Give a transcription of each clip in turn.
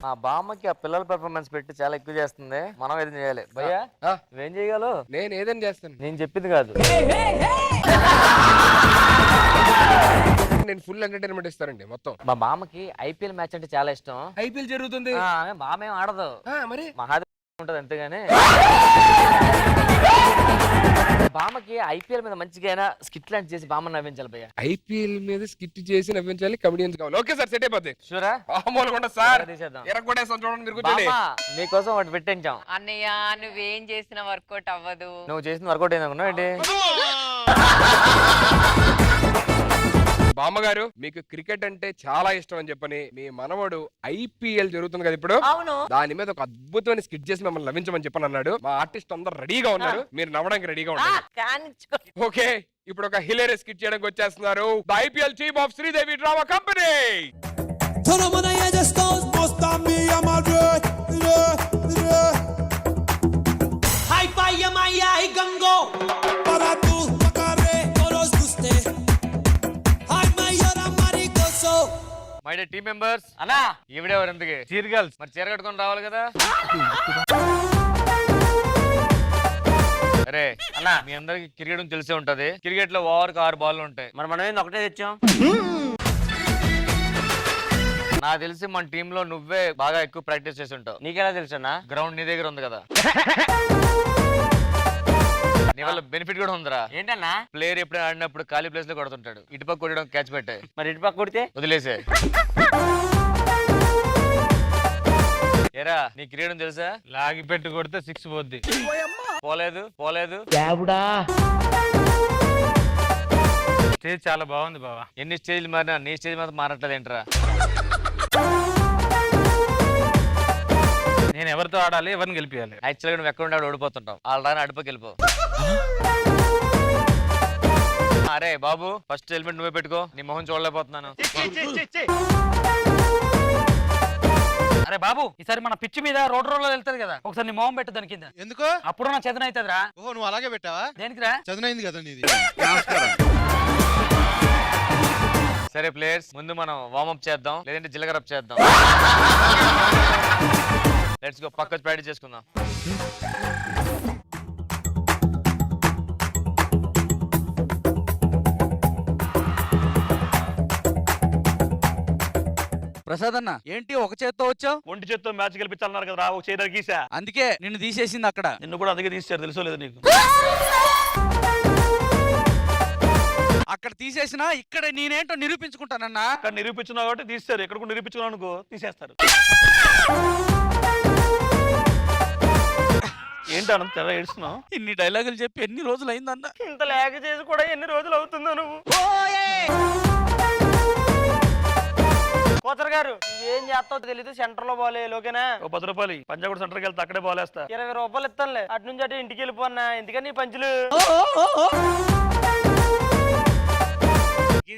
మా బామ్మకి ఆ పిల్లల పెర్ఫార్మెన్స్ పెట్టి చాలా ఎక్కువ చేస్తుంది. మనం ఏది చేయాలి భయ్యా? నువ్వేం చేయగలవు? నేను ఏదైనా చేస్తాను. నేను చెప్పింది కాదు. నేను ఫుల్ ఎంటర్టైన్మెంట్ ఇస్తానండి మొత్తం. మా బామ్మకి ఐపీఎల్ మ్యాచ్ అంటే చాలా ఇష్టం. ఐపీఎల్ జరుగుతుంది. బామేం ఆడదు, మరి మహాదేవ్ ఉంటది అంతేగాని. బామ్మకి ఐపీఎల్ మీద మంచిగా స్కిట్ లాంటి చేసి బామ్మ నవ్వించాలి భయ్యా. ఐపీఎల్ మీద స్కిట్ చేసి నవ్వించాలి, కమెడియన్స్ కావాలి. ఓకే సార్, సెట్ అయిపోద్ది. షూరా? మామూలుగా సార్ తీసేద్దాం. ఎరగొట్టేస్తాం చూడండి, మీరు కూర్చోండి. మీకోసం ఒకటి పెట్టించాం. అన్నయ్య నువ్వేం చేసిన వర్కౌట్ అవ్వదు. నువ్వు చేసిన వర్కౌట్ అయింది అనుకున్నావు ఏంటి? బామ్మగారు, మీకు క్రికెట్ అంటే చాలా ఇష్టం అని చెప్పని మీ మనవడు ఐపీఎల్ జరుగుతుంది కదా ఇప్పుడు, అవును. దాని మీద ఒక అద్భుతమైన స్కిట్ చేసి మిమ్మల్ని నవ్వించమని చెప్పని అన్నాడు. మా ఆర్టిస్ట్ అందరూ రెడీగా ఉన్నారు, మీరు నవ్వడానికి రెడీగా ఉన్నారు. ఓకే, ఇప్పుడు ఒక హిలేరియస్ స్కిట్ చేయడానికి వచ్చేస్తున్నారు the IPL team of Sridevi drama company. My day team members, అన్నా ఈవిడెవరు ఎందుకు? Cheer girls. మరి చీర కట్టుకొని రావాలి కదా. అరే అన్నా, మీ అందరికి క్రికెట్ తెలిసే ఉంటది. క్రికెట్ లో ఓవర్ కి 6 బాల్ ఉంటాయి. మరి మనం ఏంది ఒకటే తెచ్చాం? నాకు తెలిసి మన టీమ్ లో నువ్వే బాగా ఎక్కువ ప్రాక్టీస్ చేసి ఉంటావు. నీకెలా తెలుసు అన్న? గ్రౌండ్ నీ దగ్గర ఉంది కదా. నీ వల్ల బెనిఫిట్ కూడా ఉందిరా. ఏంటన్నా? ప్లేయర్ ఎప్పుడు ఆడినప్పుడు ఖాళీ ప్లేస్ లో కొడుతుంటాడు. ఇటుపక్క కొట్టడం క్యాచ్ పెట్టాయి. మరి ఇటుపక్క కొడితే వదిలేసే. ఏరా, నీ క్రికెట్ తెలుసా? లాగి పెట్టి కొడితే 6 పోద్ది. పోలేదు పోలేదు. స్టేజ్ చాలా బాగుంది బావా. ఎన్ని స్టేజ్లు మారినా నీ స్టేజ్ మాత్రం మారట్లేదు ఏంట్రా? నేను ఎవరితో ఆడాలి, ఎవరిని గెలిపియాలి? యాక్చువల్గా నువ్వు ఎక్కడ ఉండి ఓడిపోతుంటావు. వాళ్ళ రాని అడుపుకి వెళ్ళిపో. అరే బాబు, ఫస్ట్ హెల్మెట్ నువ్వే పెట్టుకో. నీ మొహం చూడలేకపోతున్నాను. అరే బాబు, ఈసారి మన పిచ్చి మీద రోడ్ రోడ్ వెళ్తాది కదా, ఒకసారి నీ మొహం పెట్టు దాని కింద. ఎందుకో? అప్పుడు నా చేతన అవుతుంది రా. ఓహో, నువ్వు అలాగే పెట్టావా? దేనికిరా? చదునైంది కదా నీది. సరే ప్లేయర్స్, ముందు మనం వార్మప్ చేద్దాం, లేదంటే జిలకర చేద్దాం. లెట్స్ గో, పక్క ప్రాక్టీస్ చేసుకుందాం. ప్రసాద్ అన్న, ఏంటి ఒక చేత్తో వచ్చావు? ఒంటి చేత్తో మ్యాచ్ గెలిపించాలన్నారు కదా, ఒక చేతి గీసా. అందుకే నిన్ను తీసేసింది అక్కడ. నిన్ను కూడా అందుకే తీసారు, తెలుసో లేదు నీకు? అక్కడ తీసేసినా ఇక్కడ నేనేంటో నిరూపించుకుంటానన్నా. అక్కడ నిరూపించున్నావు కాబట్టి తీస్తారు, ఎక్కడ కూడా నిరూపించుకున్నావు అనుకో తీసేస్తారు. ఏంటి అనంత తెర ఏడుస్తున్నావు? ఇన్ని డైలాగులు చెప్పి ఎన్ని రోజులు అయిందన్న? ఇంత లేక చేసి కూడా ఎన్ని రోజులు అవుతుందో నువ్వు? కోచర్ గారు, ఏం చేస్తావు తెలీదు. సెంటర్ లో బాలే ఓకేనా? 10 రూపాయలు పంజాగుడు సెంటర్కి వెళ్తే అక్కడే బాలేస్తా. 20 రూపాయలు ఇస్తానులే. అటు నుంచి అటు ఇంటికి వెళ్ళిపోన్నా. ఎందుకని పంచులు?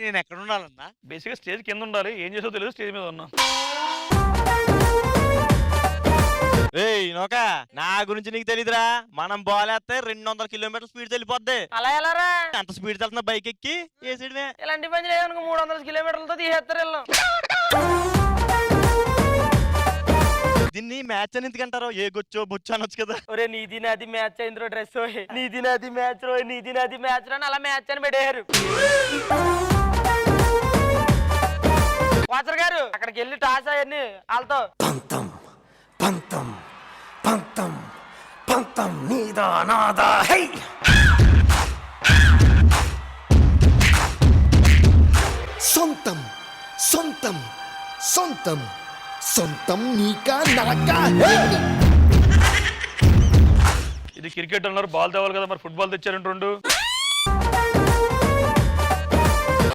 నేను ఎక్కడ ఉండాలన్నా? బేసిక్ గా స్టేజ్ కింద ఉండాలి. ఏం చేసావు తెలియదు, స్టేజ్ మీద ఉన్నా. నా గురించి నీకు తెలీదురా. మనం బాలేస్తే 200 కిలోమీటర్ స్పీడ్ వెళ్ళిపోద్ది. అలా ఎలారా? అంత స్పీడ్ వెళ్తున్నా బైక్ ఎక్కి వేసేయడమే. ఇలాంటి పని లేదనుకో 300 కిలోమీటర్లతో తీసేస్తారు వీళ్ళు. దీన్ని మ్యాచ్ అని ఎందుకంటారు? ఏ గొచ్చో బొచ్చు అనొచ్చు కదా. ఒరే నీది నాది మ్యాచ్ అయిందిరో డ్రెస్. నీది నాది మ్యాచ్ రో, నీది నాది మ్యాచ్ అని అలా మ్యాచ్ అని పెట్టారు. వాచర్ గారు, అక్కడికి వెళ్ళి టాస్ అవన్నీ వాళ్ళతో. పంతం పంతం పంతం పంతం నీదా నాదా హై. సొంతం సొంతం సొంతం సొంతం నీకా నరకా. ఇది క్రికెట్ అన్నారు, బాల్ తేవాలి కదా, మరి ఫుట్బాల్ తెచ్చారంట 2.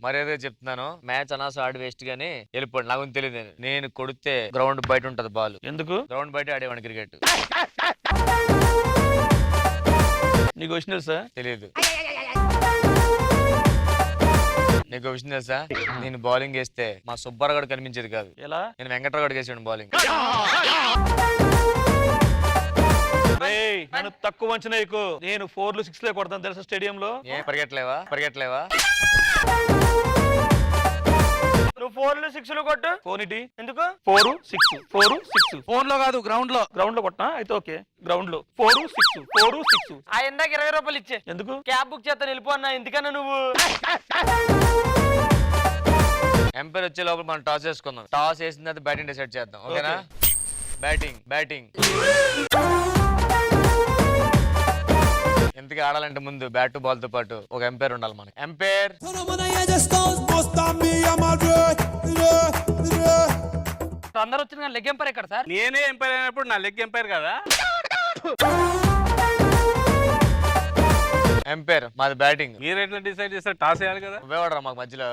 మరేదో చెప్తున్నాను, మ్యాచ్ అనాస ఆడి వేస్ట్ గానీ వెళ్ళిపోండి. నాకు తెలియదు. నేను కొడితే గ్రౌండ్ బయట ఉంటది బాల్. ఎందుకు? గ్రౌండ్ బయట ఆడేవాడి క్రికెట్. నీకు విషయం తెలుసా? తెలియదు. నీకు విషయం తెలుసా? నేను బౌలింగ్ వేస్తే మా సుబ్బారావు కనిపించేది కాదు. ఎలా? నేను వెంకట్రావు వేసాడు బౌలింగ్. నన్ను తక్కువ అంచనా ఎక్కువ. నేను 4లు 6లే కొడతాను తెలుసా స్టేడియం లో. ఏ పరిగెట్లేవా? నువ్వు 4లు 6లు కొట్టు. ఫోన్ ఇటీ. ఎందుకు? 4 6 4 6. ఫోన్ లో కాదు, గ్రౌండ్ లో. గ్రౌండ్ లో కొట్టా అయితే ఓకే. గ్రౌండ్ లో 4 6 4 6. ఆ ఇందాక 20 రూపాయలు ఇచ్చే. ఎందుకు? క్యాబ్ బుక్ చేస్తాను వెళ్ళిపో అన్న. ఎందుకన్నా నువ్వు? ఎంపైర్ వచ్చే లోపల మనం టాస్ వేసుకుందాం. టాస్ వేసిన తర్వాత బ్యాటింగ్ డిసైడ్ చేద్దాం. ఓకేనా? బ్యాటింగ్ ఎందుకు ఆడాలంటే ముందు బ్యాట్ బాల్ తో పాటు ఒక ఎంపైర్ ఉండాలి మనకి. ఎంపైర్ అందరూ వచ్చిన లెగ్ ఎంపైర్ ఎక్కడ సార్? నేనే ఎంపైర్ అయినప్పుడు నా లెగ్ ఎంపైర్ కదా. ఎంపైర్ మాది బ్యాటింగ్. మీరు ఎట్లా డిసైడ్ చేస్తారు? టాస్ వేయాలి కదా. ఉపయోగపడరా మాకు మధ్యలో.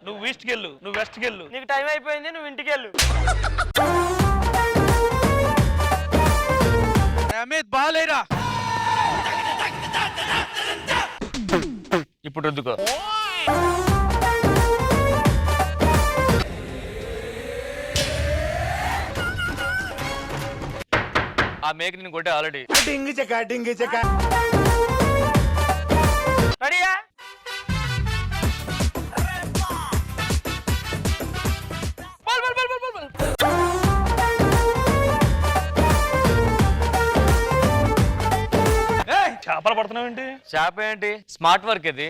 నువ్వు ఈస్ట్ కెళ్ళు, నువ్వు వెస్ట్ కెళ్ళు. నీకు టైం అయిపోయింది, నువ్వు ఇంటికి వెళ్ళు. అమిత్ బాలేరా. ఇప్పుడు రుద్దుకో. ఆ మేక నేను కొట్టే ఆల్రెడీ. రెడీయా? చేపలు పడుతున్నావు ఏంటి? చేప ఏంటి? స్మార్ట్ వర్క్ ఇది.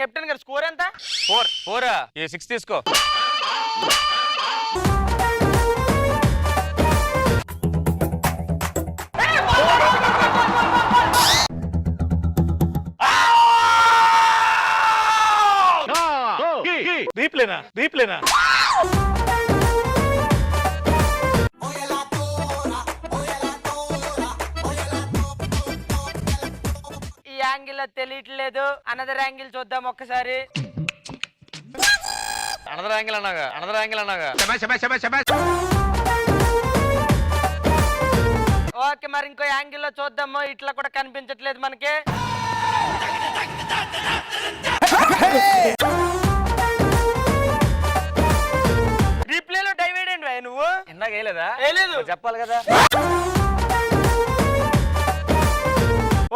కెప్టెన్ గారు స్కోర్ ఎంత? 4 ఏ 6 తీసుకో. రీప్లేనా. ఈ యాంగిల్ తెలియట్లేదు. అనదర్ యాంగిల్ చూద్దాం ఒక్కసారి. Another angle అన్నాగా. ఓకే, మరి ఇంకో యాంగిల్ లో చూద్దాము. ఇట్లా కూడా కనిపించట్లేదు మనకి. రీప్లేలో డైవైడ్ ఏంటి నువ్వు? ఇందాక వేయలేదా? వేయలేదు. చెప్పాలి కదా.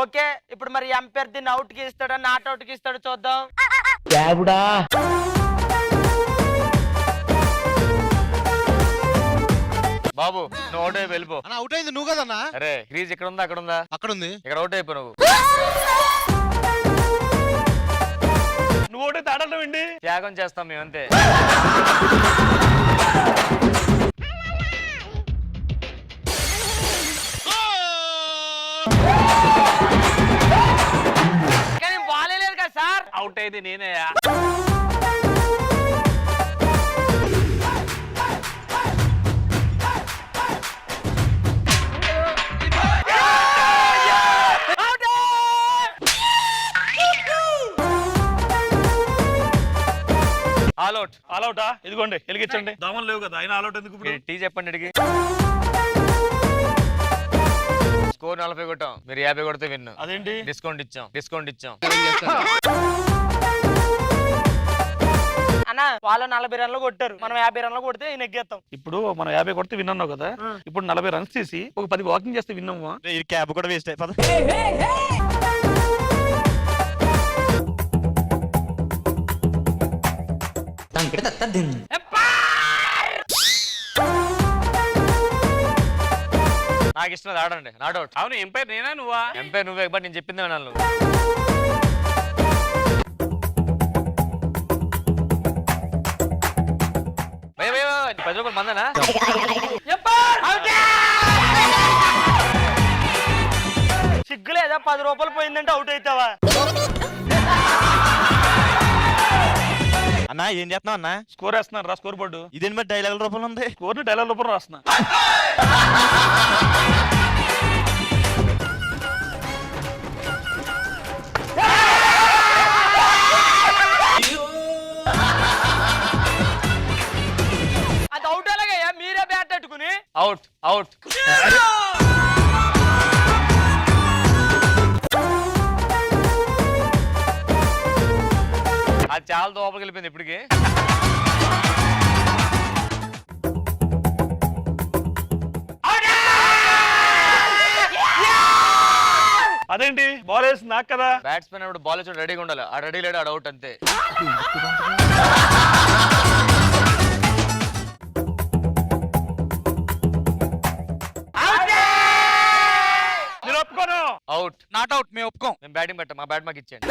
ఓకే, ఇప్పుడు మరి ఎంపైర్ దీన్ని అవుట్ కి ఇస్తాడా నాట్ అవుట్ కి ఇస్తాడో చూద్దాం. బాబు నువ్వు అవుట్ అయిపోయి వెళ్ళిపో. అవుట్ అయింది నువ్వు కదన్నా. అరే క్రీజ్ ఇక్కడ ఉందా అక్కడ ఉందా? అక్కడ ఉంది. ఇక్కడ అవుట్ అయిపో నువ్వు. నువ్వు ఒకటే తాడటం ఏంటి? త్యాగం చేస్తాం మేము అంతే. కానీ బాగాలేదు కదా సార్. అవుట్ అయింది నేనే. ఆల్అవుటా? ఇదిగోండి వెలిగించండి. దోమలు లేవు కదా, అయినా ఆల్అవుట్ ఎందుకు? ఇప్పుడు టీ చెప్పండి అడిగి. స్కోర్ 40 కొట్టాం, మీరు 50 కొడితే విన్ను. అదేంటి? డిస్కౌంట్ ఇచ్చాం. అన్న వాళ్ళు 40 రన్లు కొట్టారు, మనం 50 రన్లు కొడితే నెగ్గేస్తాం. ఇప్పుడు మనం 50 కొడితే విన్ అన్నావు కదా. ఇప్పుడు 40 రన్స్ తీసి ఒక 10 వాకింగ్ చేస్తే విన్నాము. ఈ క్యాబ్ కూడా వేస్ట్ అయిపోతుంది. నాకు ఇష్టం ఆడండి. Not out. అవును, ఎంపైర్ నేనా నువ్వా? ఎంపైర్ నువ్వే, బట్ నేను చెప్పింది వినాలి. నువ్వు 10 రూపాయలు మందనా? సిగ్గులేదా? 10 రూపాయలు పోయిందంటే అవుట్ అవుతావా? అన్నా ఏం చేస్తున్నావు అన్నా? స్కోర్ వేస్తున్నాను రా, స్కోర్ బోర్డు. ఇదేంటి మరి డైలాగ్ రూపంలో ఉంది? స్కోర్ ని డైలాగ్ రూపంలో రాస్తున్నా. అది అవుట్ అలాగయ్యా, మీరే బ్యాట్ అట్టుకుని. అవుట్. అది చాలా దోపలికి వెళ్ళిపోయింది ఇప్పటికి. అదేంటి బాల్ వేసి నాకు కదా. బ్యాట్స్మెన్ అప్పుడు బాల్ వచ్చి రెడీగా ఉండాలి. ఆ రెడీ లేడు, ఆడ అవుట్ అంతే. నేను ఒప్పుకోను. అవుట్. నాట్ అవుట్, మేము ఒప్పుకోం. మేము బ్యాటింగ్ పెట్టాం, మా బ్యాట్ మాకు ఇచ్చేయండి.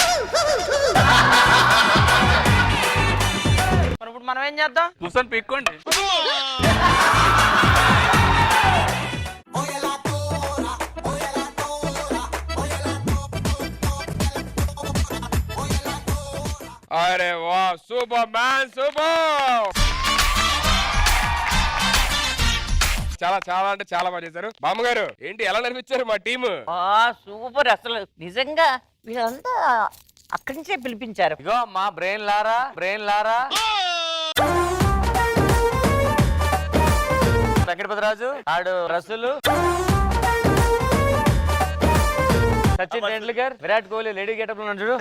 మరి ఇప్పుడు మనం ఏం చేద్దాం? కూర్చొని పీక్కోండి. అరే వా, సూపర్ మ్యాన్, సూపర్. చాలా చాలా అంటే చాలా బాగా చేశారు. బామ్మగారు ఏంటి ఎలా నడిపించారు మా టీమ్? సూపర్. అసలు నిజంగా వీళ్ళంతా అక్కడి నుంచే పిలిపించారు. ఇగో మా బ్రెయిన్ లారా, బ్రెయిన్ లారా. వెంకటపతిరాజు, ఆడు రసులు, సచిన్ టెండూల్కర్, విరాట్ కోహ్లీ లేడీ గెటప్ లో చూడు.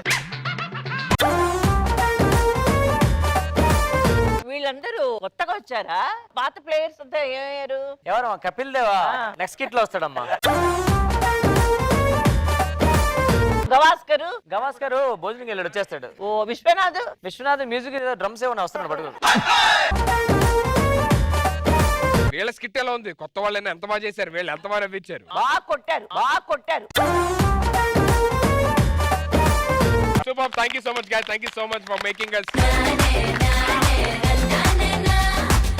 వీళ్ళందరూ కొత్తగా వచ్చారా? పాత ప్లేయర్స్ అంతా ఏమయ్యారు? ఎవరు? కపిల్ దేవా నెక్స్ట్ కిట్ లో వస్తాడమ్మా. గవాస్కరు గవాస్కర్ భోజనం వెళ్ళాడు, వచ్చేస్తాడు. ఓ విశ్వనాథ్ విశ్వనాథ్ మ్యూజిక్ డ్రమ్స్ ఏమైనా వస్తున్నాడు పడుకో. వీళ్ళ స్కిట్ ఎలా ఉంది? కొత్త వాళ్ళైనా ఎంత బాగా చేశారు, వీళ్ళు ఎంత బాగా నవ్వించారు. బాగా కొట్టారు, బాగా కొట్టారు. Superb. Thank you so much, guys. Thank you so much for making us